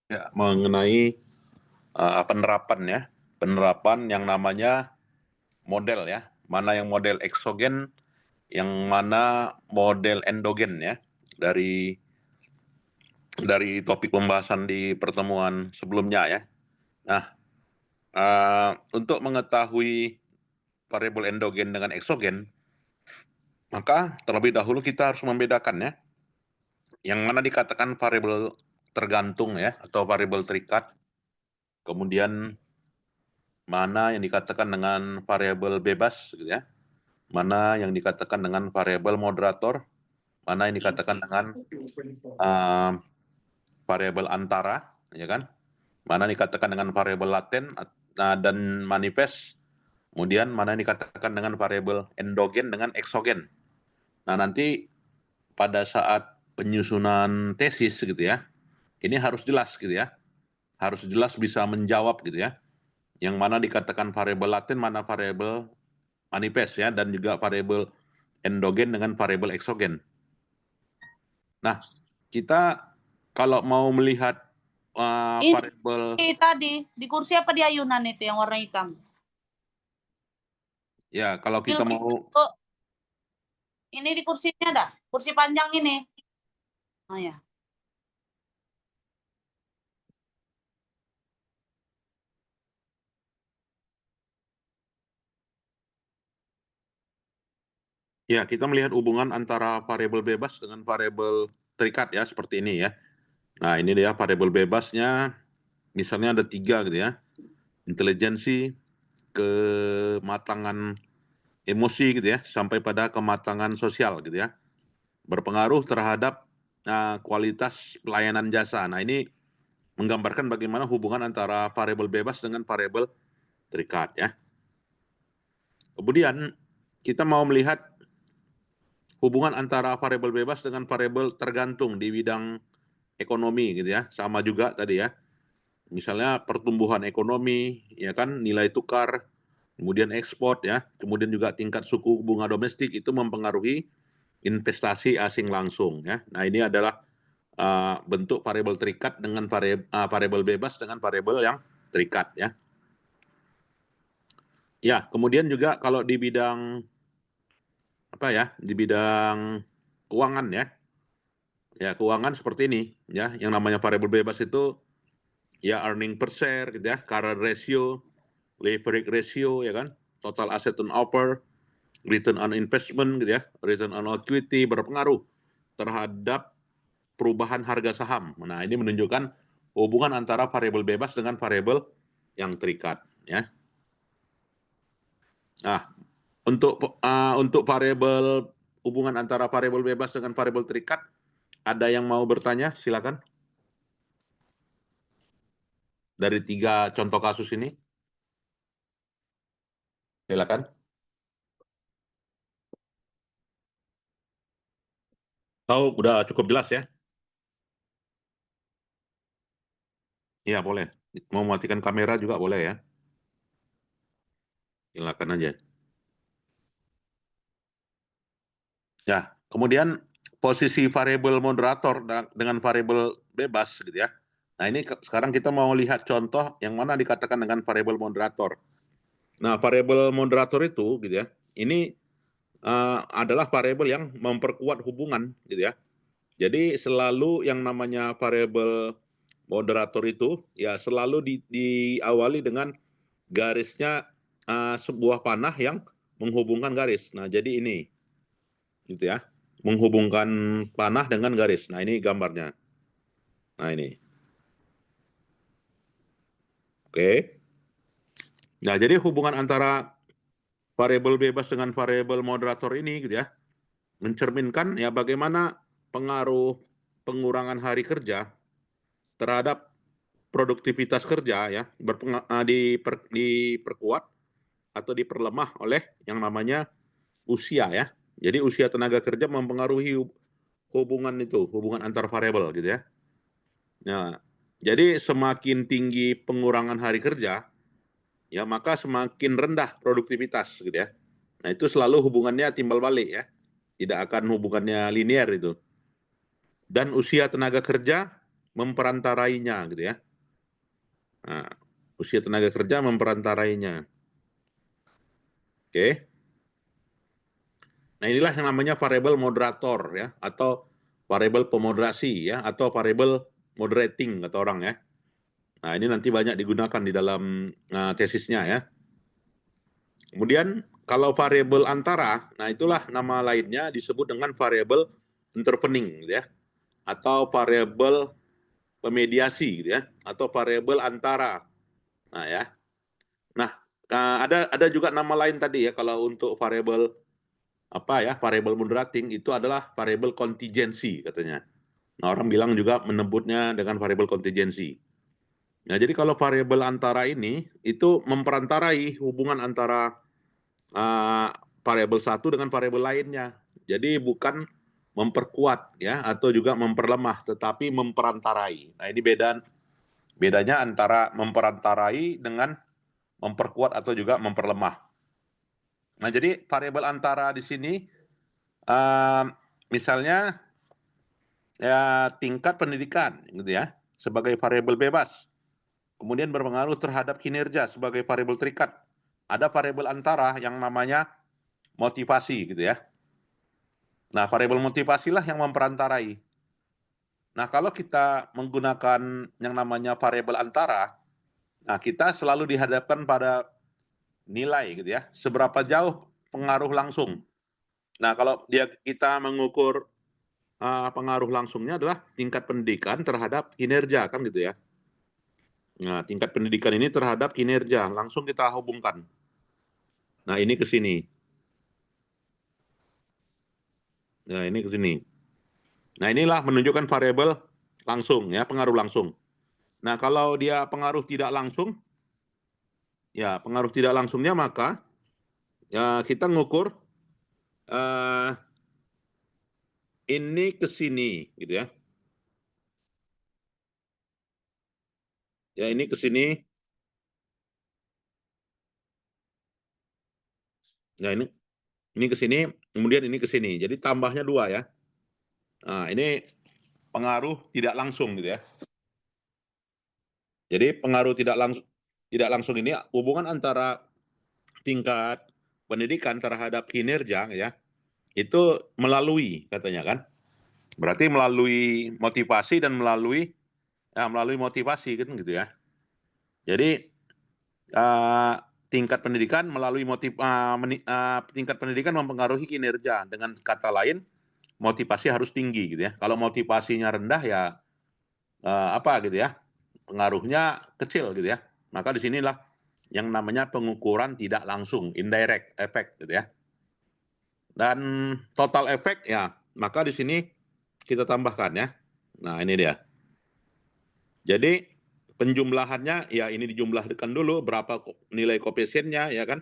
Ya, mengenai penerapan ya, penerapan yang namanya model ya, mana yang model eksogen, yang mana model endogen ya, dari topik pembahasan di pertemuan sebelumnya ya. Nah, untuk mengetahui variabel endogen dengan eksogen, maka terlebih dahulu kita harus membedakan ya, yang mana dikatakan variabel tergantung ya, atau variabel terikat, kemudian mana yang dikatakan dengan variabel bebas gitu ya, mana yang dikatakan dengan variabel moderator, mana yang dikatakan dengan variabel antara, ya kan? Mana yang dikatakan dengan variabel laten dan manifest, kemudian mana yang dikatakan dengan variabel endogen dengan eksogen. Nah, nanti pada saat penyusunan tesis gitu ya, ini harus jelas gitu ya, harus jelas bisa menjawab gitu ya, yang mana dikatakan variabel laten, mana variabel manifest ya, dan juga variabel endogen dengan variabel eksogen. Nah, kita kalau mau melihat variabel tadi di kursi apa di ayunan itu yang warna hitam? ya, kalau kita mau ini di kursinya ada, kursi panjang ini. Oh ya. ya, kita melihat hubungan antara variabel bebas dengan variabel terikat ya, seperti ini ya. Nah, ini dia variabel bebasnya, misalnya ada 3 gitu ya. Intelijensi, kematangan emosi gitu ya, sampai pada kematangan sosial gitu ya. Berpengaruh terhadap kualitas pelayanan jasa. Nah, ini menggambarkan bagaimana hubungan antara variabel bebas dengan variabel terikat ya. Kemudian kita mau melihat hubungan antara variabel bebas dengan variabel tergantung di bidang ekonomi gitu ya. Sama juga tadi ya. Misalnya pertumbuhan ekonomi, ya kan, nilai tukar, kemudian ekspor ya, kemudian juga tingkat suku bunga domestik itu mempengaruhi investasi asing langsung ya. Nah, ini adalah bentuk variabel terikat dengan variabel bebas dengan variabel yang terikat ya. Ya, kemudian juga kalau di bidang apa ya, di bidang keuangan ya. Ya, keuangan seperti ini ya, yang namanya variabel bebas itu ya earning per share gitu ya, current ratio, leverage ratio ya kan, total asset turnover, return on investment gitu ya, return on equity berpengaruh terhadap perubahan harga saham. Nah, ini menunjukkan hubungan antara variabel bebas dengan variabel yang terikat ya. Nah, untuk variabel hubungan antara variabel bebas dengan variabel terikat, ada yang mau bertanya? Silakan. Dari 3 contoh kasus ini. Silakan. Oh, udah cukup jelas ya? Iya, boleh. Mau matikan kamera juga boleh ya? Silakan aja. Ya, kemudian posisi variabel moderator dengan variabel bebas gitu ya. Nah, ini sekarang kita mau lihat contoh yang mana dikatakan dengan variabel moderator. Nah, variabel moderator itu gitu ya, ini adalah variabel yang memperkuat hubungan gitu ya. Jadi selalu yang namanya variabel moderator itu ya selalu diawali dengan garisnya sebuah panah yang menghubungkan garis. Nah, jadi ini gitu ya, menghubungkan panah dengan garis. Nah, ini gambarnya. Nah, ini. Oke. Nah, jadi hubungan antara variabel bebas dengan variabel moderator ini gitu ya, mencerminkan ya bagaimana pengaruh pengurangan hari kerja terhadap produktivitas kerja ya diperkuat atau diperlemah oleh yang namanya usia ya. Jadi usia tenaga kerja mempengaruhi hubungan itu, hubungan antar variabel gitu ya. Nah, jadi semakin tinggi pengurangan hari kerja, ya maka semakin rendah produktivitas gitu ya. Nah, itu selalu hubungannya timbal balik ya. Tidak akan hubungannya linear itu. Dan usia tenaga kerja memperantarainya gitu ya. Nah, usia tenaga kerja memperantarainya. Oke. Nah, inilah yang namanya variabel moderator ya, atau variabel pemoderasi ya, atau variabel moderating kata orang ya. Nah, ini nanti banyak digunakan di dalam tesisnya ya. Kemudian kalau variabel antara, nah itulah nama lainnya disebut dengan variabel intervening gitu ya, atau variabel pemediasi gitu ya, atau variabel antara. Nah ya. Nah, ada juga nama lain tadi ya, kalau untuk variabel apa ya, variabel moderating itu adalah variabel kontingensi katanya. Nah, orang bilang juga menyebutnya dengan variabel kontingensi. Nah, jadi kalau variabel antara ini itu memperantarai hubungan antara variabel satu dengan variabel lainnya. Jadi bukan memperkuat ya, atau juga memperlemah, tetapi memperantarai. Nah, ini bedanya antara memperantarai dengan memperkuat atau juga memperlemah. Nah, jadi variabel antara di sini misalnya ya tingkat pendidikan gitu ya, sebagai variabel bebas. Kemudian berpengaruh terhadap kinerja sebagai variabel terikat. Ada variabel antara yang namanya motivasi gitu ya. Nah, variabel motivasilah yang memperantarai. Nah, kalau kita menggunakan yang namanya variabel antara, nah kita selalu dihadapkan pada nilai gitu ya, seberapa jauh pengaruh langsung. Nah, kalau kita mengukur pengaruh langsungnya adalah tingkat pendidikan terhadap kinerja kan gitu ya. Nah, tingkat pendidikan ini terhadap kinerja langsung kita hubungkan. Nah, ini ke sini. Nah, ini ke sini. Nah, inilah menunjukkan variabel langsung ya, pengaruh langsung. Nah, kalau dia pengaruh tidak langsung, ya pengaruh tidak langsungnya maka ya kita ngukur ini ke sini gitu ya. Ya, ini ke sini. Ya, ini ke sini, kemudian ini ke sini. Jadi tambahnya 2 ya. Nah, ini pengaruh tidak langsung gitu ya. Jadi pengaruh tidak langsung ini hubungan antara tingkat pendidikan terhadap kinerja ya, itu melalui katanya kan. Berarti melalui motivasi dan melalui motivasi kan gitu ya. Jadi tingkat pendidikan melalui tingkat pendidikan mempengaruhi kinerja. Dengan kata lain, motivasi harus tinggi gitu ya. Kalau motivasinya rendah ya apa gitu ya, pengaruhnya kecil gitu ya. Maka di sinilah yang namanya pengukuran tidak langsung, indirect effect gitu ya. Dan total effect ya, maka di sini kita tambahkan ya. Nah, ini dia. Jadi penjumlahannya ya ini dijumlahkan dulu berapa nilai koefisiennya ya kan.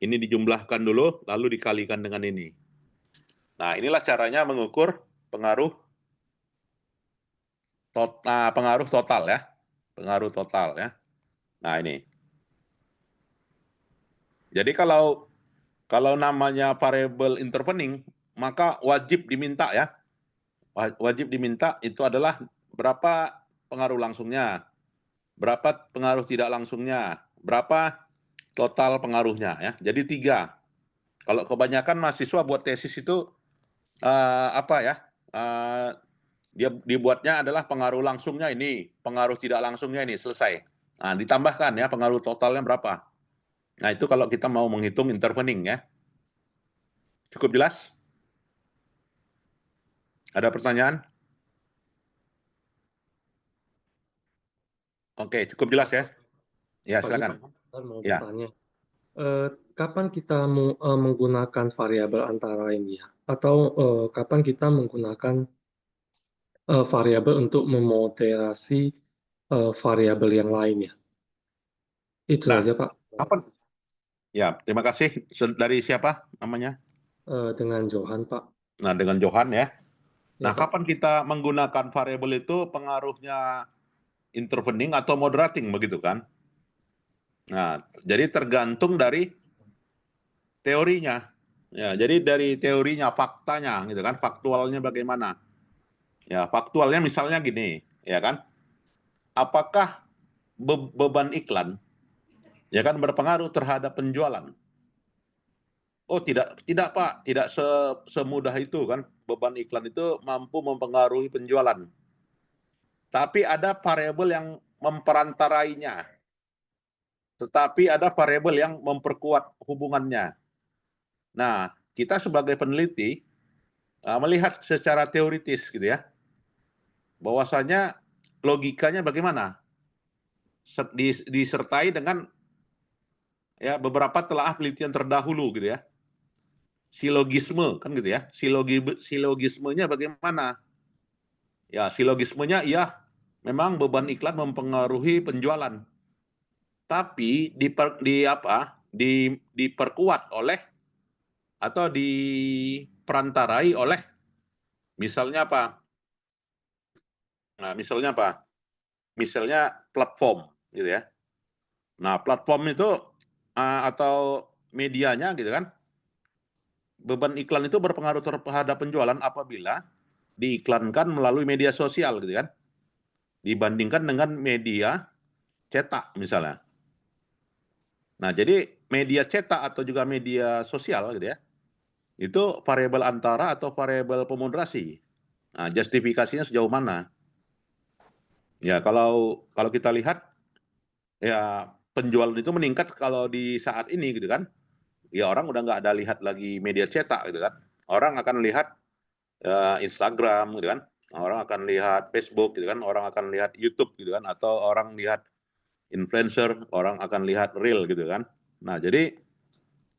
Ini dijumlahkan dulu lalu dikalikan dengan ini. Nah, inilah caranya mengukur pengaruh total ya. Pengaruh total ya. Nah, ini. Jadi kalau namanya variabel intervening, maka wajib diminta ya. Wajib diminta itu adalah berapa pengaruh langsungnya, berapa pengaruh tidak langsungnya, berapa total pengaruhnya ya. Jadi 3. Kalau kebanyakan mahasiswa buat tesis itu apa ya? Dia dibuatnya adalah pengaruh langsungnya ini, pengaruh tidak langsungnya ini, selesai. Nah, ditambahkan ya pengaruh totalnya berapa. Nah, itu kalau kita mau menghitung intervening ya. Cukup jelas? Ada pertanyaan? Oke, cukup jelas ya? Ya, Pak, ini Pak, silakan. saya mau Ya. bertanya. Kapan kita menggunakan variabel antara ini ya? Atau kapan kita menggunakan variabel untuk memoderasi variabel yang lainnya? Itu Nah, saja Pak. kapan? Ya, terima kasih. Dari siapa namanya? Dengan Johan Pak. Nah, dengan Johan ya. Ya Nah, Pak. kapan kita menggunakan variabel itu pengaruhnya intervening atau moderating begitu kan? Nah, jadi tergantung dari teorinya. Ya, jadi dari teorinya, faktanya gitu kan, faktualnya bagaimana. Ya, faktualnya misalnya gini. ya kan? Apakah beban iklan ya kan berpengaruh terhadap penjualan? Oh tidak Pak, tidak semudah itu kan. Beban iklan itu mampu mempengaruhi penjualan. Tapi ada variabel yang memperantarainya. Tetapi ada variabel yang memperkuat hubungannya. Nah, kita sebagai peneliti melihat secara teoritis gitu ya. Bahwasanya logikanya bagaimana? Disertai dengan ya beberapa telaah penelitian terdahulu gitu ya. Silogisme kan gitu ya. Silogismenya bagaimana? Ya, silogismenya iya memang beban iklan mempengaruhi penjualan. Tapi diperkuat oleh atau diperantarai oleh misalnya apa? Nah, misalnya apa? Misalnya platform gitu ya. Nah, platform itu atau medianya gitu kan. Beban iklan itu berpengaruh terhadap penjualan apabila diiklankan melalui media sosial gitu kan. Dibandingkan dengan media cetak misalnya. Nah, jadi media cetak atau juga media sosial gitu ya. Itu variabel antara atau variabel pemoderasi. Nah, justifikasinya sejauh mana? Ya, kalau kita lihat ya penjualan itu meningkat kalau di saat ini gitu kan. Ya orang udah nggak ada lihat lagi media cetak gitu kan. Orang akan lihat Instagram gitu kan. Orang akan lihat Facebook gitu kan. Orang akan lihat YouTube gitu kan. Atau orang lihat influencer, orang akan lihat reel gitu kan. Nah, jadi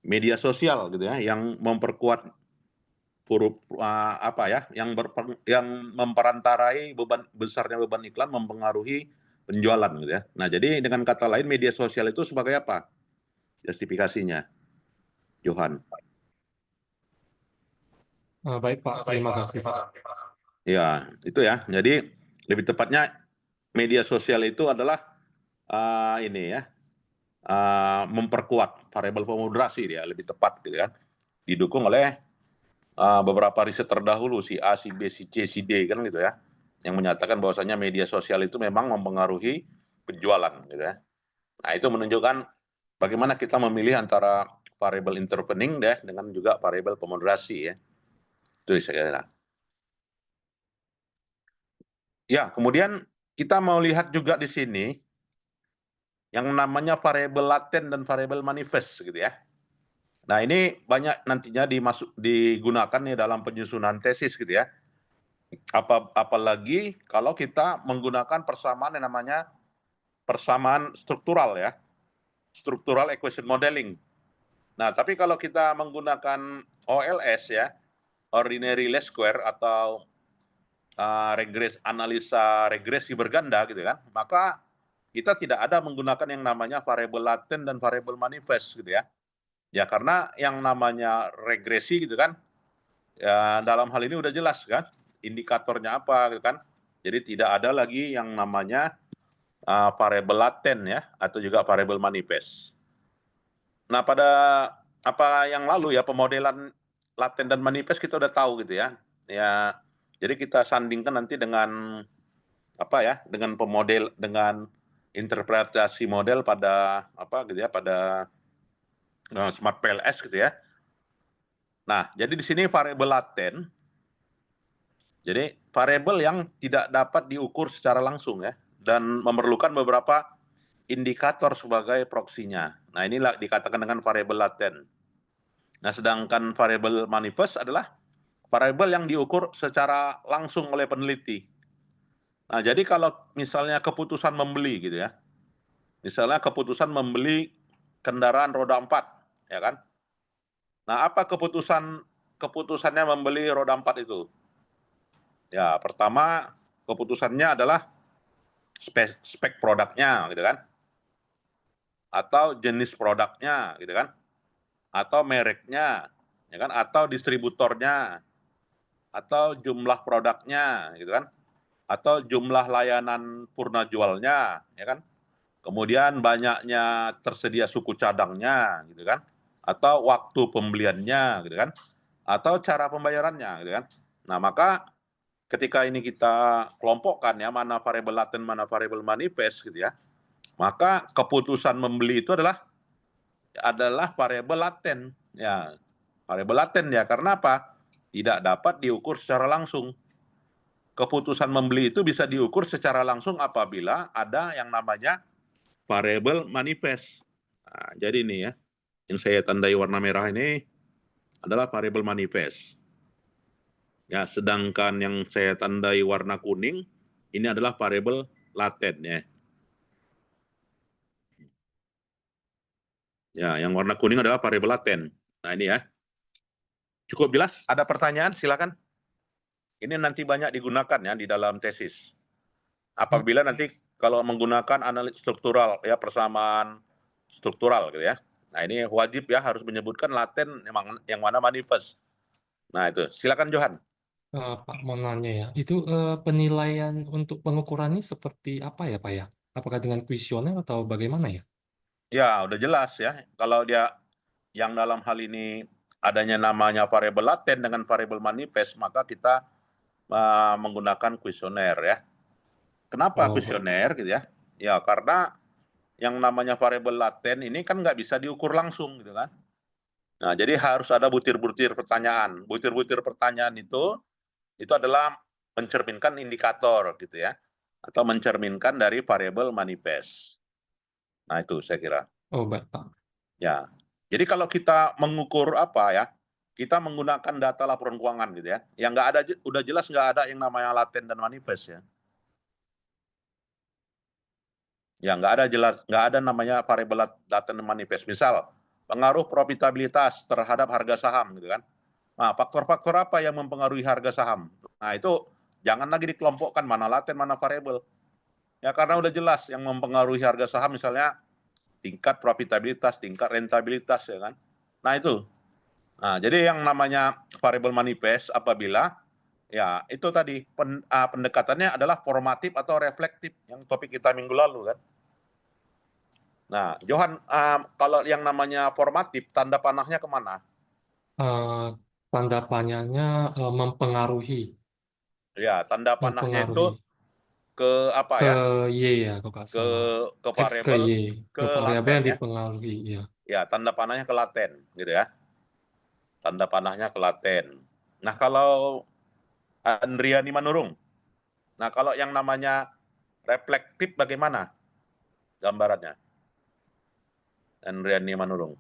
media sosial gitu ya yang memperkuat yang memperantarai besarnya beban iklan mempengaruhi penjualan gitu ya. Nah, jadi dengan kata lain media sosial itu sebagai apa? Justifikasinya, Johan. Baik Pak, terima kasih Pak. Ya, itu ya. Jadi lebih tepatnya media sosial itu adalah memperkuat variabel pemoderasi dia lebih tepat gitu kan. Didukung oleh beberapa riset terdahulu si A, si B, si C, si D kan gitu ya. Yang menyatakan bahwasanya media sosial itu memang mempengaruhi penjualan gitu ya. Nah, itu menunjukkan bagaimana kita memilih antara variabel intervening deh dengan juga variabel pemoderasi ya. Itu saya kira. Ya, kemudian kita mau lihat juga di sini yang namanya variabel laten dan variabel manifest gitu ya. Nah, ini banyak nantinya digunakan nih dalam penyusunan tesis gitu ya. Apalagi kalau kita menggunakan persamaan yang namanya persamaan struktural ya. Structural equation modeling. Nah, tapi kalau kita menggunakan OLS ya, ordinary least square atau analisa regresi berganda gitu kan, maka kita tidak ada menggunakan yang namanya variabel laten dan variabel manifest gitu ya. Ya karena yang namanya regresi gitu kan, ya dalam hal ini udah jelas kan, indikatornya apa gitu kan. Jadi tidak ada lagi yang namanya variabel laten ya, atau juga variabel manifest. Nah pada yang lalu ya pemodelan laten dan manifest kita udah tahu gitu ya. Ya jadi kita sandingkan nanti dengan dengan interpretasi model pada pada Smart PLS gitu ya. Nah, jadi di sini variabel laten. Jadi variabel yang tidak dapat diukur secara langsung ya dan memerlukan beberapa indikator sebagai proksinya. Nah, inilah dikatakan dengan variabel laten. Nah, sedangkan variabel manifest adalah variabel yang diukur secara langsung oleh peneliti. Nah, jadi kalau misalnya keputusan membeli gitu ya. Misalnya keputusan membeli kendaraan roda 4, ya kan? Nah, apa keputusannya membeli roda 4 itu? Ya, pertama keputusannya adalah spek produknya gitu kan. Atau jenis produknya gitu kan. Atau mereknya, ya kan? Atau distributornya. Atau jumlah produknya gitu kan. Atau jumlah layanan purna jualnya, ya kan? Kemudian banyaknya tersedia suku cadangnya gitu kan, atau waktu pembeliannya gitu kan, atau cara pembayarannya gitu kan. Nah, maka ketika ini kita kelompokkan ya, mana variabel laten, mana variabel manifest gitu ya, maka keputusan membeli itu adalah variabel laten ya. Variabel laten ya, karena apa? Tidak dapat diukur secara langsung. Keputusan membeli itu bisa diukur secara langsung apabila ada yang namanya variabel manifest. Nah, jadi ini ya, yang saya tandai warna merah ini adalah variabel manifest. Ya, sedangkan yang saya tandai warna kuning ini adalah variabel laten ya. Ya, yang warna kuning adalah variabel laten. Nah, ini ya. Cukup jelas? Ada pertanyaan? Silakan. Ini nanti banyak digunakan ya di dalam tesis. Apabila nanti kalau menggunakan analisis struktural ya, persamaan struktural gitu ya. Nah, ini wajib ya harus menyebutkan laten yang mana manifest. Nah, itu. Silakan Johan. Pak, mau nanya ya, itu penilaian untuk pengukurannya seperti apa ya, Pak ya? Apakah dengan kuesioner atau bagaimana ya? Ya, udah jelas ya. Kalau dia yang dalam hal ini adanya namanya variabel laten dengan variabel manifest, maka kita menggunakan kuesioner ya. Kenapa Oh, kuesioner gitu ya? Ya, karena yang namanya variabel laten ini kan nggak bisa diukur langsung gitu kan. Nah, jadi harus ada butir-butir pertanyaan. Butir-butir pertanyaan itu adalah mencerminkan indikator gitu ya, atau mencerminkan dari variabel manifest. Nah, itu saya kira. oh baik, Pak. Ya. Jadi kalau kita mengukur apa ya, kita menggunakan data laporan keuangan gitu ya. Yang nggak ada, udah jelas nggak ada yang namanya laten dan manifest ya. Ya, nggak ada jelas, nggak ada namanya variabel laten dan manifest. Misal, pengaruh profitabilitas terhadap harga saham gitu kan. Nah, faktor-faktor apa yang mempengaruhi harga saham? Nah, itu jangan lagi dikelompokkan mana laten, mana variabel. Ya, karena udah jelas yang mempengaruhi harga saham misalnya tingkat profitabilitas, tingkat rentabilitas ya kan. Nah, itu. Nah, jadi yang namanya variabel manifest apabila ya itu tadi pendekatannya adalah formatif atau reflektif yang topik kita minggu lalu kan. Nah, Johan, kalau yang namanya formatif tanda panahnya kemana? Tanda panahnya mempengaruhi, Ya, tanda panahnya itu mempengaruhi ke apa ke ya? Y ya, kalau nggak Ke salah. ke X ke variabel Y, ke ke variabel laten yang ya. dipengaruhi, ya. Ya, tanda panahnya ke laten gitu ya. Tanda panahnya ke laten. Nah, kalau Andriani Manurung. Nah, kalau yang namanya reflektif bagaimana gambarannya? Andriani Manurung.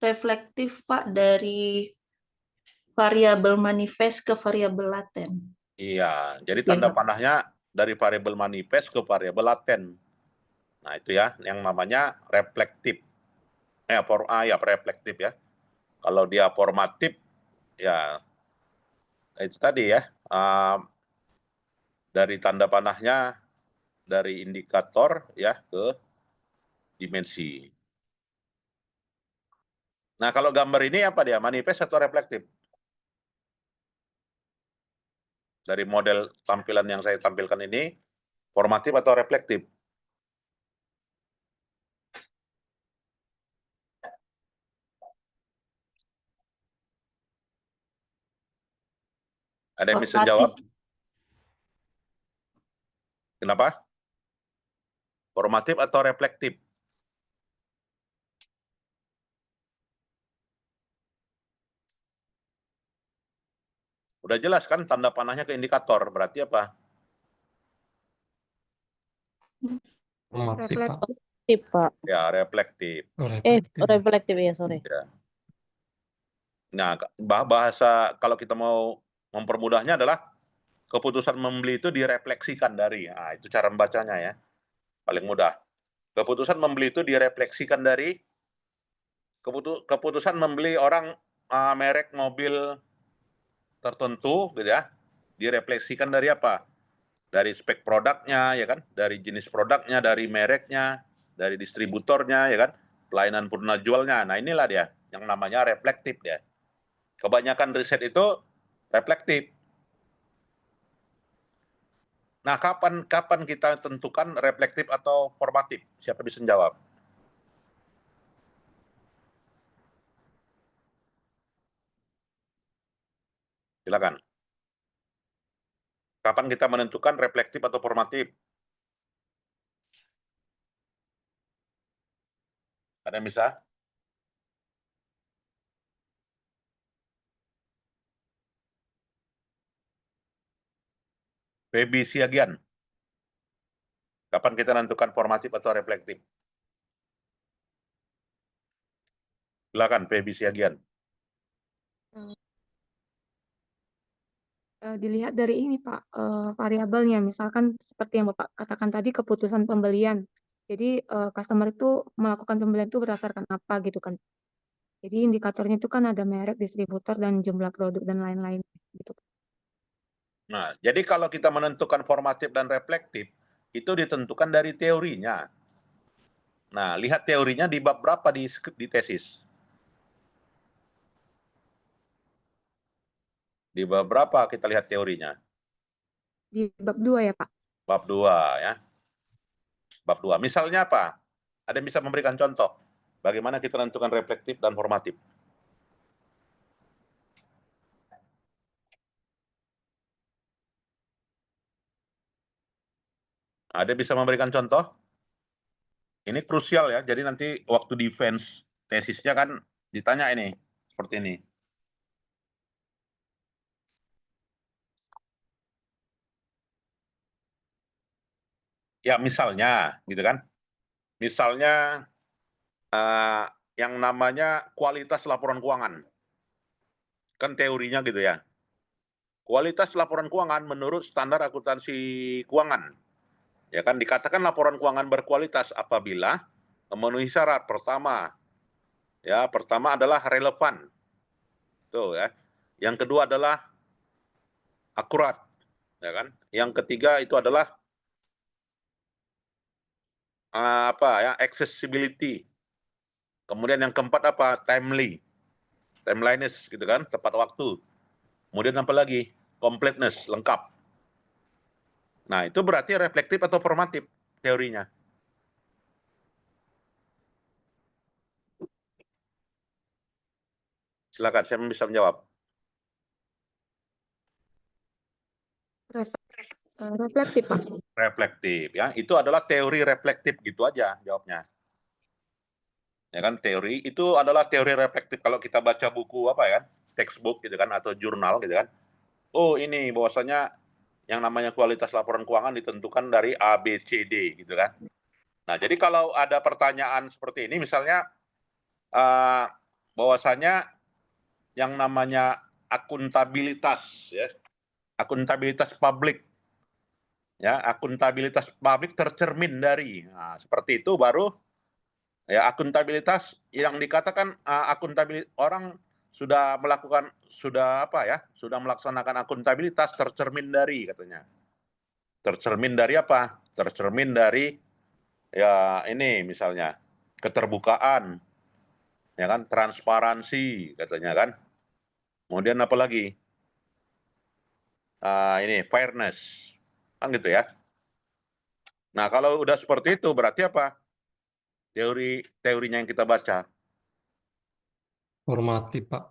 Reflektif, Pak, dari variabel manifest ke variabel laten. Iya, jadi Gitu ya, tanda Pak? panahnya dari variabel manifest ke variabel laten. Nah, itu ya yang namanya reflektif. Ya reflektif ya. Kalau dia formatif ya itu tadi ya, dari tanda panahnya dari indikator ya ke dimensi. Nah, kalau gambar ini apa dia? Manifest atau reflektif? Dari model tampilan yang saya tampilkan ini, formatif atau reflektif? Ada yang bisa Formatif. jawab? Kenapa? Formatif atau reflektif? Udah jelas kan tanda panahnya ke indikator, berarti apa? Formatif, Pak. Reflektif, Pak. Ya, reflektif. Oh, reflektif. Reflektif ya, sorry. Ya. Nah, bahasa kalau kita mau mempermudahnya adalah keputusan membeli itu direfleksikan dari, nah, itu cara membacanya ya, paling mudah. Keputusan membeli itu direfleksikan dari keputusan membeli orang merek mobil tertentu gitu ya, direfleksikan dari apa? Dari spek produknya ya kan, dari jenis produknya, dari mereknya, dari distributornya ya kan, pelayanan purna jualnya. Nah, inilah dia yang namanya reflektif ya. Kebanyakan riset itu reflektif. Nah, kapan kita tentukan reflektif atau formatif? Siapa bisa menjawab? Silakan. Kapan kita menentukan reflektif atau formatif? Ada yang bisa? Baby Siagian. Kapan kita menentukan formatif atau reflektif? Silakan, Baby Siagian. Dilihat dari ini Pak, variabelnya, misalkan seperti yang Bapak katakan tadi, keputusan pembelian. Jadi customer itu melakukan pembelian itu berdasarkan apa gitu kan. Jadi indikatornya itu kan ada merek, distributor, dan jumlah produk dan lain-lain gitu. Nah, jadi kalau kita menentukan formatif dan reflektif, itu ditentukan dari teorinya. Nah, lihat teorinya di bab berapa di tesis? Di bab berapa kita lihat teorinya? Di bab 2 ya Pak. Bab 2 ya. Bab 2. Misalnya apa? Ada yang bisa memberikan contoh? Bagaimana kita menentukan reflektif dan formatif? Ada yang bisa memberikan contoh? Ini krusial ya, jadi nanti waktu defense tesisnya kan ditanya ini, seperti ini. Ya misalnya, gitu kan. Misalnya yang namanya kualitas laporan keuangan. Kan teorinya gitu ya. Kualitas laporan keuangan menurut standar akuntansi keuangan. Ya kan, dikatakan laporan keuangan berkualitas apabila memenuhi syarat. Pertama adalah relevan. Tuh ya. Yang kedua adalah akurat, ya kan? Yang ketiga itu adalah accessibility. Kemudian yang keempat apa? Timeliness gitu kan, tepat waktu. Kemudian apa lagi? Completeness, lengkap. Nah, itu berarti reflektif atau formatif teorinya. Silakan, saya bisa menjawab. Reflektif Pak. Reflektif ya, itu adalah teori reflektif gitu aja jawabnya. Ya kan, teori itu adalah teori reflektif. Kalau kita baca buku apa ya, textbook gitu kan, atau jurnal gitu kan. Oh, ini bahwasanya yang namanya kualitas laporan keuangan ditentukan dari A, B, C, D gitu kan. Nah, jadi kalau ada pertanyaan seperti ini, misalnya bahwasanya yang namanya akuntabilitas ya, akuntabilitas publik ya, akuntabilitas publik tercermin dari, nah, seperti itu baru ya akuntabilitas yang dikatakan akuntabilitas orang sudah melaksanakan akuntabilitas tercermin dari katanya. Tercermin dari apa? Tercermin dari ya ini misalnya keterbukaan, ya kan, transparansi katanya kan. Kemudian apa lagi? Ini fairness, kan gitu ya. Nah kalau udah seperti itu berarti apa? Teorinya yang kita baca. Formatif, Pak.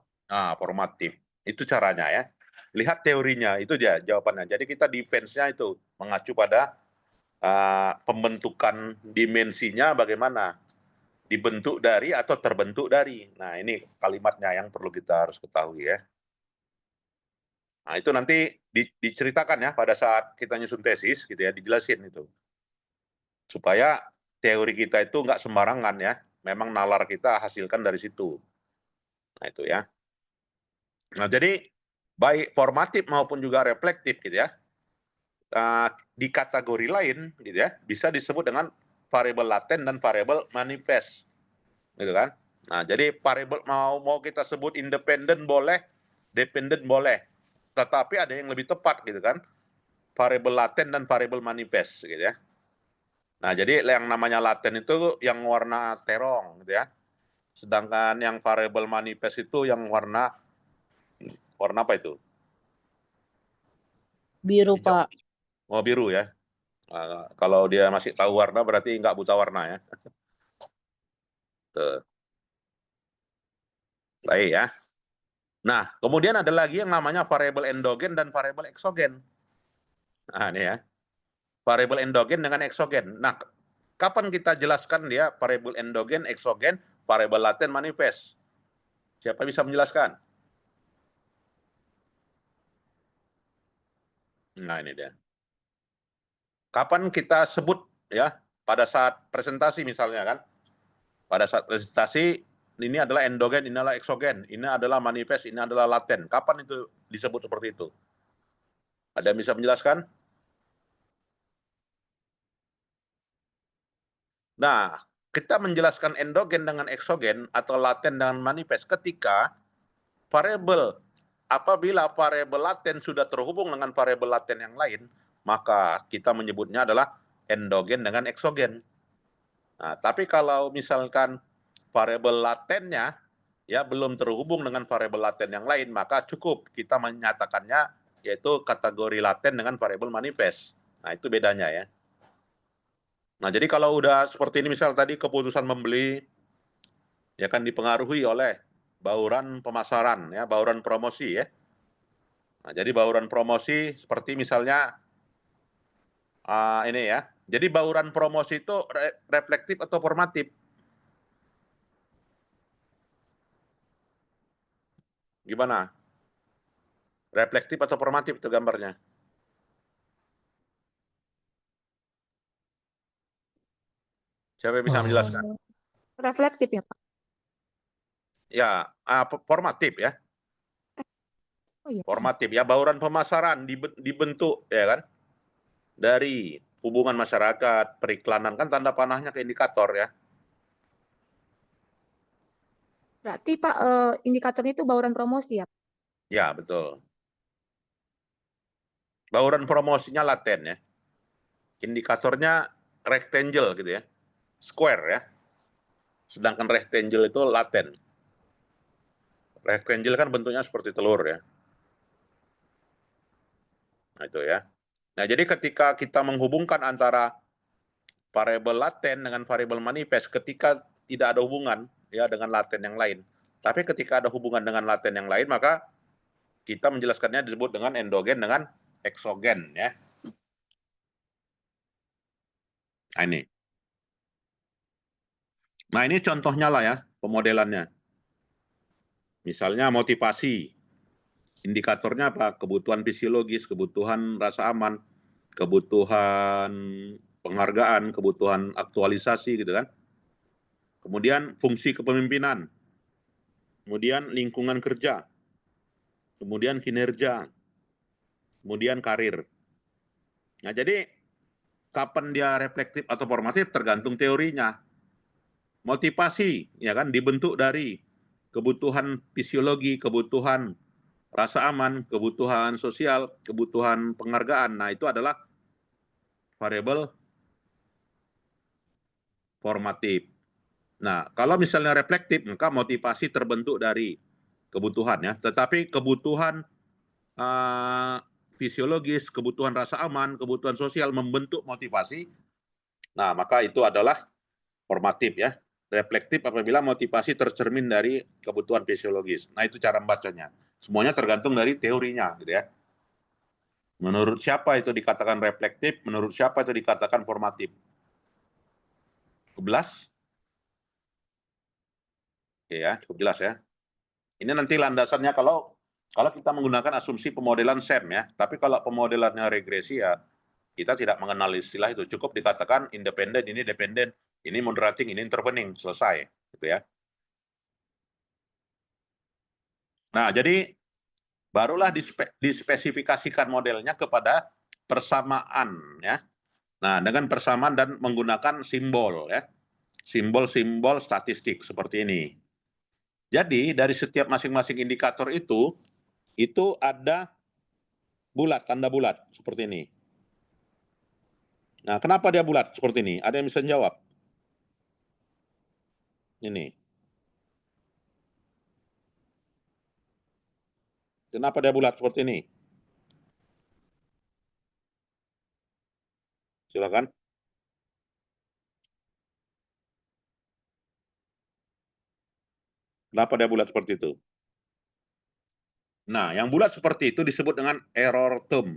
Formatif. Itu caranya ya. Lihat teorinya, itu dia jawabannya. Jadi kita defense-nya itu mengacu pada pembentukan dimensinya bagaimana. Dibentuk dari atau terbentuk dari. Nah ini kalimatnya yang perlu kita harus ketahui ya. Nah itu nanti diceritakan ya pada saat kita nyusun tesis gitu ya, dijelasin itu. Supaya teori kita itu nggak sembarangan ya. Memang nalar kita hasilkan dari situ. Nah itu ya. Nah jadi baik formatif maupun juga reflektif gitu ya, di kategori lain gitu ya, bisa disebut dengan variabel laten dan variabel manifest gitu kan. Nah jadi variabel mau kita sebut independen boleh, dependent boleh, tetapi ada yang lebih tepat gitu kan, variabel laten dan variabel manifest gitu ya. Nah jadi yang namanya laten itu yang warna terong gitu ya, sedangkan yang variabel manifest itu yang warna apa itu? Biru, Hijau. Pak. Oh biru ya. Kalau dia masih tahu warna berarti nggak buta warna ya. Tuh. Baik ya. Nah, kemudian ada lagi yang namanya variabel endogen dan variabel eksogen. Nah, ini ya. Variabel endogen dengan eksogen. Nah, kapan kita jelaskan dia variabel endogen, eksogen, variabel laten, manifest? Siapa bisa menjelaskan? Nah, ini dia. Kapan kita sebut ya, pada saat presentasi misalnya kan? Pada saat presentasi ini adalah endogen, ini adalah eksogen, ini adalah manifest, ini adalah laten. Kapan itu disebut seperti itu? Ada yang bisa menjelaskan? Nah, kita menjelaskan endogen dengan eksogen atau laten dengan manifest ketika variabel apabila variabel laten sudah terhubung dengan variabel laten yang lain, maka kita menyebutnya adalah endogen dengan eksogen. Nah, tapi kalau misalkan variabel latennya ya belum terhubung dengan variabel laten yang lain, maka cukup kita menyatakannya yaitu kategori laten dengan variabel manifest. Nah, itu bedanya ya. Nah, jadi kalau udah seperti ini misal tadi keputusan membeli ya kan dipengaruhi oleh bauran pemasaran ya, bauran promosi ya. Nah, jadi bauran promosi seperti misalnya ini ya. Jadi bauran promosi itu reflektif atau formatif? Gimana? Reflektif atau formatif itu gambarnya? Siapa yang bisa Oh, menjelaskan? Reflektif ya, Pak? Ya, formatif ya. Oh iya. Formatif ya, bauran pemasaran dibentuk ya kan dari hubungan masyarakat, periklanan kan tanda panahnya ke indikator ya. Berarti Pak, indikatornya itu bauran promosi ya? Ya, betul. Bauran promosinya laten ya. Indikatornya rectangle gitu ya. Square ya. Sedangkan rectangle itu laten. Rectangle kan bentuknya seperti telur ya. Nah, itu ya. Nah, jadi ketika kita menghubungkan antara variabel laten dengan variabel manifest, ketika tidak ada hubungan ya dengan laten yang lain. Tapi ketika ada hubungan dengan laten yang lain, maka kita menjelaskannya disebut dengan endogen dengan eksogen ya. Nah, ini. Nah, ini contohnya lah ya, pemodelannya. Misalnya motivasi. Indikatornya apa? Kebutuhan fisiologis, kebutuhan rasa aman, kebutuhan penghargaan, kebutuhan aktualisasi gitu kan. Kemudian fungsi kepemimpinan. Kemudian lingkungan kerja. Kemudian kinerja. Kemudian karir. Nah, jadi kapan dia reflektif atau formatif tergantung teorinya. Motivasi ya kan dibentuk dari kebutuhan fisiologi, kebutuhan rasa aman, kebutuhan sosial, kebutuhan penghargaan. Nah, itu adalah variabel formatif. Nah, kalau misalnya reflektif, maka motivasi terbentuk dari kebutuhan ya, tetapi kebutuhan fisiologis, kebutuhan rasa aman, kebutuhan sosial membentuk motivasi. Nah, maka itu adalah formatif ya. Reflektif apabila motivasi tercermin dari kebutuhan fisiologis. Nah, itu cara membacanya. Semuanya tergantung dari teorinya gitu ya. Menurut siapa itu dikatakan reflektif, menurut siapa itu dikatakan formatif. 11? Oke ya, cukup jelas ya. Ini nanti landasannya kalau kita menggunakan asumsi pemodelan SEM ya. Tapi kalau pemodelannya regresi ya kita tidak mengenal istilah itu. Cukup dikatakan independen, ini dependen, ini moderating, ini intervening, selesai gitu ya. Nah, jadi barulah dispesifikasikan modelnya kepada persamaan ya. Nah, dengan persamaan dan menggunakan simbol ya. Simbol-simbol statistik seperti ini. Jadi dari setiap masing-masing indikator itu ada bulat, tanda bulat seperti ini. Nah, kenapa dia bulat seperti ini? Ada yang bisa jawab? Ini. Kenapa dia bulat seperti ini? Silakan. Kenapa dia bulat seperti itu? Nah, yang bulat seperti itu disebut dengan error term.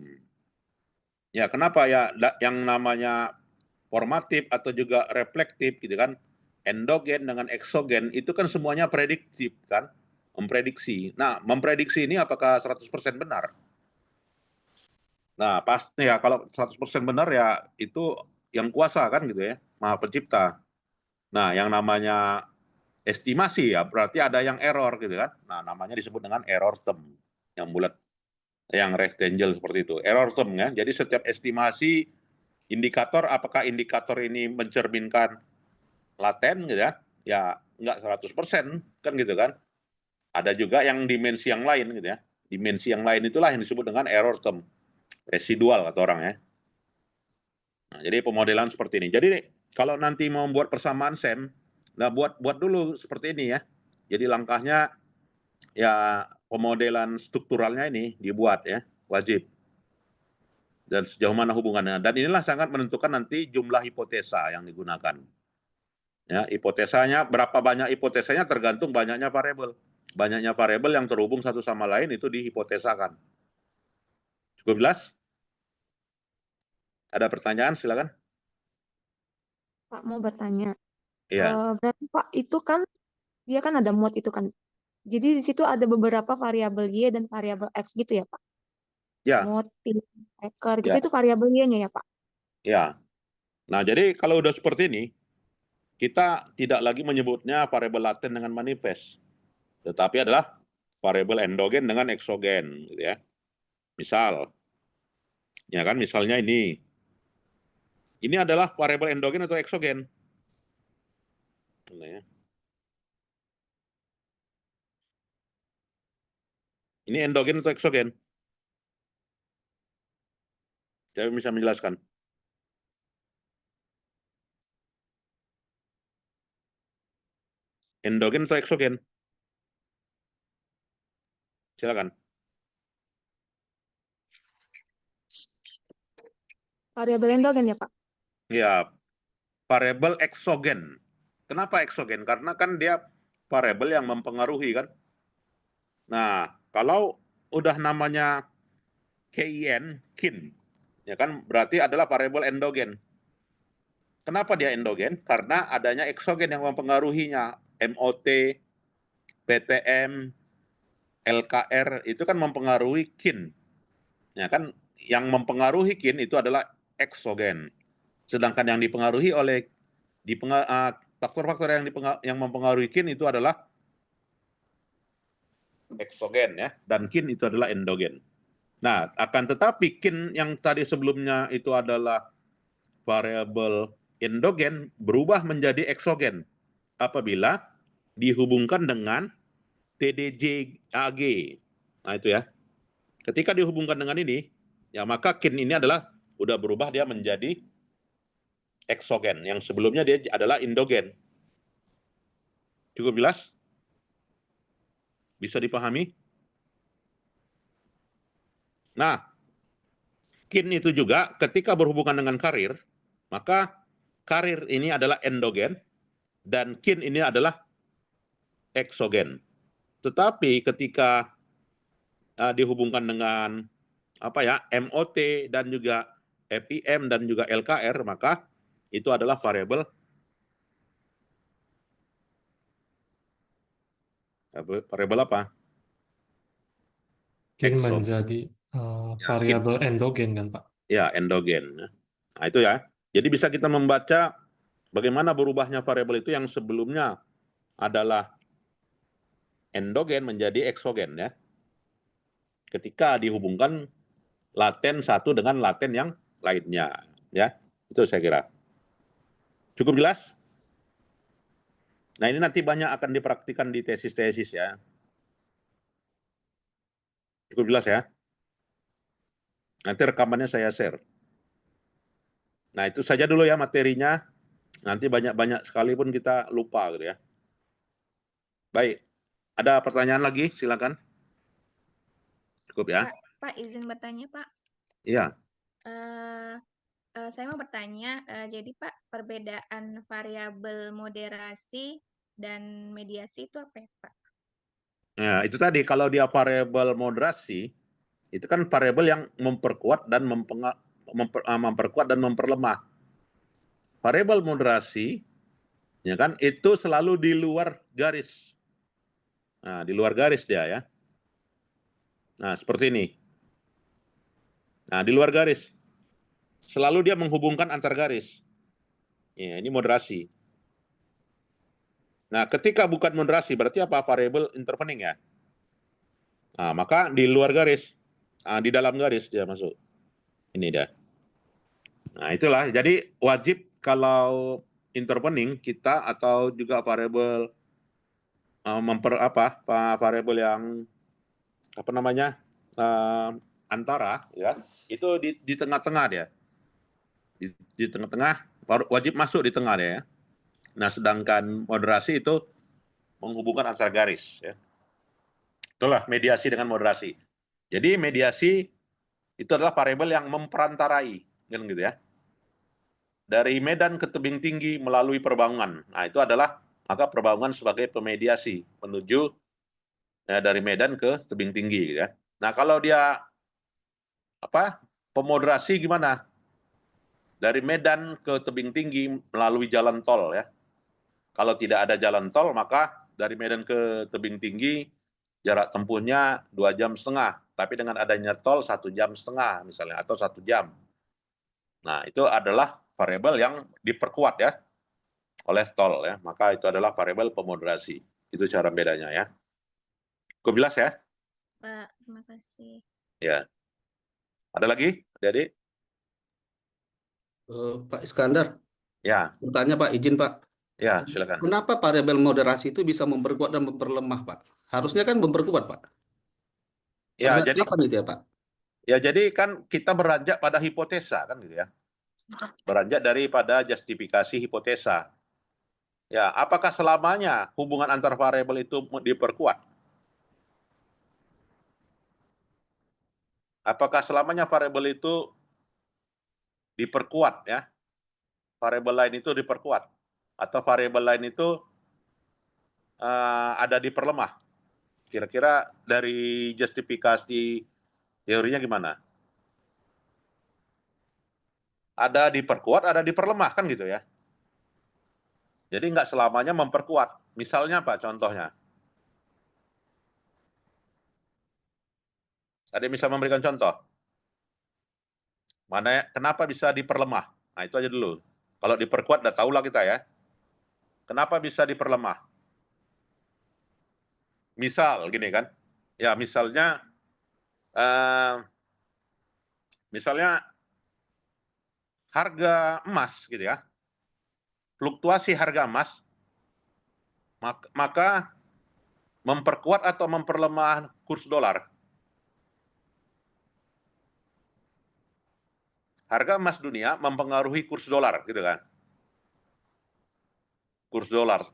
Ya, kenapa ya yang namanya formatif atau juga reflektif gitu kan, endogen dengan eksogen itu kan semuanya prediktif kan, memprediksi. Nah, memprediksi ini apakah 100% benar? Nah, pasti ya kalau 100% benar ya itu yang kuasa kan gitu ya, Maha Pencipta. Nah, yang namanya estimasi ya berarti ada yang error gitu kan. Nah, namanya disebut dengan error term yang bulat, yang rectangle seperti itu. Error term ya. Jadi setiap estimasi indikator, apakah indikator ini mencerminkan laten gitu ya, ya nggak 100% kan gitu kan. Ada juga yang dimensi yang lain gitu ya. Dimensi yang lain itulah yang disebut dengan error term. Residual kata orang ya. Nah, jadi pemodelan seperti ini. Jadi kalau nanti mau membuat persamaan SEM, nah buat dulu seperti ini ya. Jadi langkahnya ya pemodelan strukturalnya ini dibuat ya, wajib. Dan sejauh mana hubungannya. Dan inilah sangat menentukan nanti jumlah hipotesa yang digunakan. Ya, hipotesanya, berapa banyak hipotesanya tergantung banyaknya variabel. Banyaknya variabel yang terhubung satu sama lain itu dihipotesakan. Cukup jelas? Ada pertanyaan? Silakan. Pak mau bertanya. Iya. Berarti Pak itu kan dia kan ada mode itu kan. Jadi di situ ada beberapa variabel Y dan variabel X gitu ya Pak. Ya, Mode, pilihan, tracker gitu ya, itu variabel Y-nya ya Pak. ya. Nah, jadi kalau udah seperti ini, kita tidak lagi menyebutnya variabel laten dengan manifest, tetapi adalah variabel endogen dengan eksogen, gitu ya. Misal, ya kan, misalnya ini adalah variabel endogen atau eksogen. Nah, ya. Ini endogen atau eksogen? Saya bisa menjelaskan. Endogen atau eksogen? Silakan. Variabel endogen ya Pak. Ya, variabel eksogen. Kenapa eksogen? Karena kan dia variabel yang mempengaruhi kan. Nah, kalau udah namanya KIN, ya kan berarti adalah variabel endogen. Kenapa dia endogen? Karena adanya eksogen yang mempengaruhinya. MOT, PTM, LKR itu kan mempengaruhi KIN. Ya kan yang mempengaruhi KIN itu adalah eksogen. Sedangkan yang dipengaruhi oleh faktor-faktor yang mempengaruhi KIN itu adalah eksogen ya, dan KIN itu adalah endogen. Nah, akan tetapi KIN yang tadi sebelumnya itu adalah variabel endogen berubah menjadi eksogen apabila dihubungkan dengan TDJ-AG. Nah, itu ya. Ketika dihubungkan dengan ini, ya maka KIN ini adalah udah berubah dia menjadi eksogen. Yang sebelumnya dia adalah endogen. Cukup jelas? Bisa dipahami? Nah, KIN itu juga ketika berhubungan dengan karir, maka karir ini adalah endogen dan KIN ini adalah eksogen. Tetapi ketika dihubungkan dengan MOT dan juga FIM dan juga LKR, maka itu adalah variabel apa? Mungkin Eksogen. menjadi Ya, variabel endogen kan Pak? Ya, endogen. Nah, itu ya. Jadi bisa kita membaca bagaimana berubahnya variabel itu yang sebelumnya adalah endogen menjadi eksogen ya. Ketika dihubungkan laten satu dengan laten yang lainnya ya. Itu saya kira. Cukup jelas? Nah, ini nanti banyak akan dipraktikkan di tesis-tesis ya. Cukup jelas ya? Nanti rekamannya saya share. Nah, itu saja dulu ya materinya. Nanti banyak-banyak sekalipun kita lupa gitu ya. Baik. Ada pertanyaan lagi? Silakan. Cukup ya? Pak, izin bertanya, Pak. Iya. Saya mau bertanya, jadi Pak, perbedaan variabel moderasi dan mediasi itu apa ya, Pak? Nah, itu tadi kalau dia variabel moderasi, itu kan variabel yang memperkuat dan memperkuat dan memperlemah. Variabel moderasi, ya kan, itu selalu di luar garis. Nah, di luar garis dia ya. Nah, seperti ini. Nah, di luar garis. Selalu dia menghubungkan antar garis. Ya, ini moderasi. Nah, ketika bukan moderasi, berarti apa? Variabel intervening ya. Nah, maka di luar garis. Nah, di dalam garis dia masuk. Ini dia. Nah, itulah. Jadi wajib kalau intervening kita atau juga variabel variabel yang apa namanya? Antara ya, itu di tengah-tengah dia. Di tengah-tengah wajib masuk di tengah dia ya. Nah, sedangkan moderasi itu menghubungkan antar garis ya. Itulah mediasi dengan moderasi. Jadi mediasi itu adalah variabel yang memperantarai, kan gitu ya. Dari medan ke tebing tinggi melalui perbangungan. Nah, itu adalah maka perbangungan sebagai pemediasi menuju ya, dari medan ke tebing tinggi gitu ya. Nah, kalau dia pemoderasi gimana? Dari medan ke tebing tinggi melalui jalan tol ya. Kalau tidak ada jalan tol, maka dari medan ke tebing tinggi jarak tempuhnya 2,5 jam. Tapi dengan adanya tol 1,5 jam misalnya, atau 1 jam. Nah, itu adalah variabel yang diperkuat ya oleh tol ya. Maka itu adalah variabel pemoderasi. Itu cara bedanya ya. Cukup jelas ya? Pak, terima kasih. Ya. Ada lagi, adik-adik? Pak Iskandar, Ya, bertanya Pak, izin Pak. ya silakan. Kenapa variabel moderasi itu bisa memperkuat dan memperlemah Pak? Harusnya kan memperkuat Pak. Ya, Harusnya jadi apa nih dia Pak? ya jadi kan kita beranjak pada hipotesa kan gitu ya. Beranjak daripada justifikasi hipotesa. Ya, apakah selamanya hubungan antar variabel itu diperkuat? Apakah selamanya variabel itu diperkuat ya? Variabel lain itu diperkuat atau variabel lain itu ada diperlemah? Kira-kira dari justifikasi teorinya gimana? Ada diperkuat, ada diperlemah kan gitu ya. Jadi nggak selamanya memperkuat. Misalnya apa contohnya? Ada yang bisa memberikan contoh? Kenapa bisa diperlemah? Nah, itu aja dulu. Kalau diperkuat udah tahulah kita ya. Kenapa bisa diperlemah? Misal gini kan. Ya, misalnya harga emas gitu ya. Fluktuasi harga emas maka memperkuat atau memperlemah kurs dolar. Harga emas dunia mempengaruhi kurs dolar gitu kan. Kurs dolar.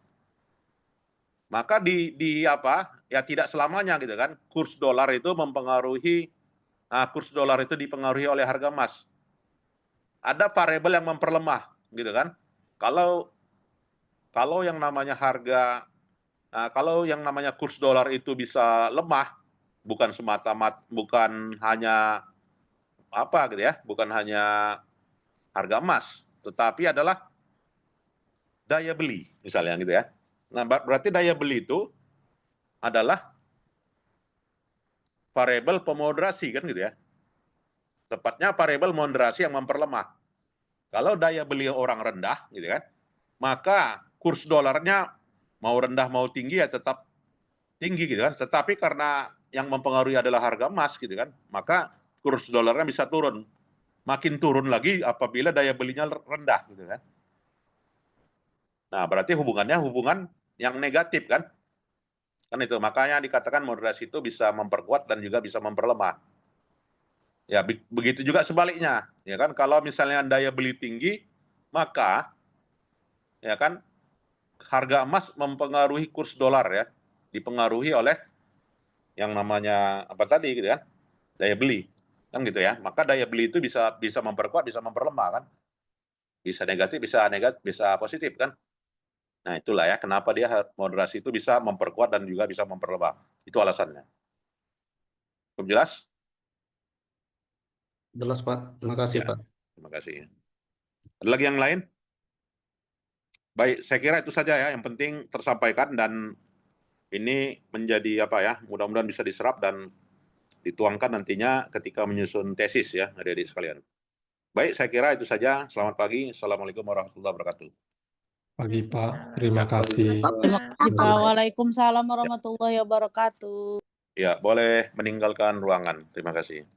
Maka ya tidak selamanya gitu kan. Kurs dolar itu dipengaruhi oleh harga emas. Ada variabel yang memperlemah gitu kan. Kalau yang namanya kurs dolar itu bisa lemah, bukan hanya bukan hanya harga emas, tetapi adalah daya beli misalnya gitu ya. Nah, berarti daya beli itu adalah variabel pemoderasi kan gitu ya. Tepatnya variabel moderasi yang memperlemah. Kalau daya beli orang rendah gitu kan, maka kurs dolarnya mau rendah mau tinggi ya tetap tinggi gitu kan. Tetapi karena yang mempengaruhi adalah harga emas gitu kan, maka kurs dolarnya bisa turun. Makin turun lagi apabila daya belinya rendah gitu kan. Nah, berarti hubungan yang negatif kan? Kan itu, makanya dikatakan moderasi itu bisa memperkuat dan juga bisa memperlemah. Ya, begitu juga sebaliknya. Ya kan, kalau misalnya daya beli tinggi, maka ya kan harga emas mempengaruhi kurs dolar ya. Dipengaruhi oleh yang namanya apa tadi gitu kan? Daya beli. Kan gitu ya. Maka daya beli itu bisa memperkuat, bisa memperlemah kan? Bisa negatif, bisa positif kan? Nah, itulah ya kenapa dia moderasi itu bisa memperkuat dan juga bisa memperlemah. Itu alasannya. Cukup jelas? Jelas, Pak. Terima kasih, Ya. Pak. Terima kasih. Ada lagi yang lain? Baik, saya kira itu saja ya. Yang penting tersampaikan dan ini menjadi apa ya? Mudah-mudahan bisa diserap dan dituangkan nantinya ketika menyusun tesis ya, adik-adik sekalian. Baik, saya kira itu saja. Selamat pagi. Assalamualaikum warahmatullahi wabarakatuh. Pagi, Pak. Terima kasih. Terima kasih, Pak. Waalaikumsalam warahmatullahi wabarakatuh. Ya, boleh meninggalkan ruangan. Terima kasih.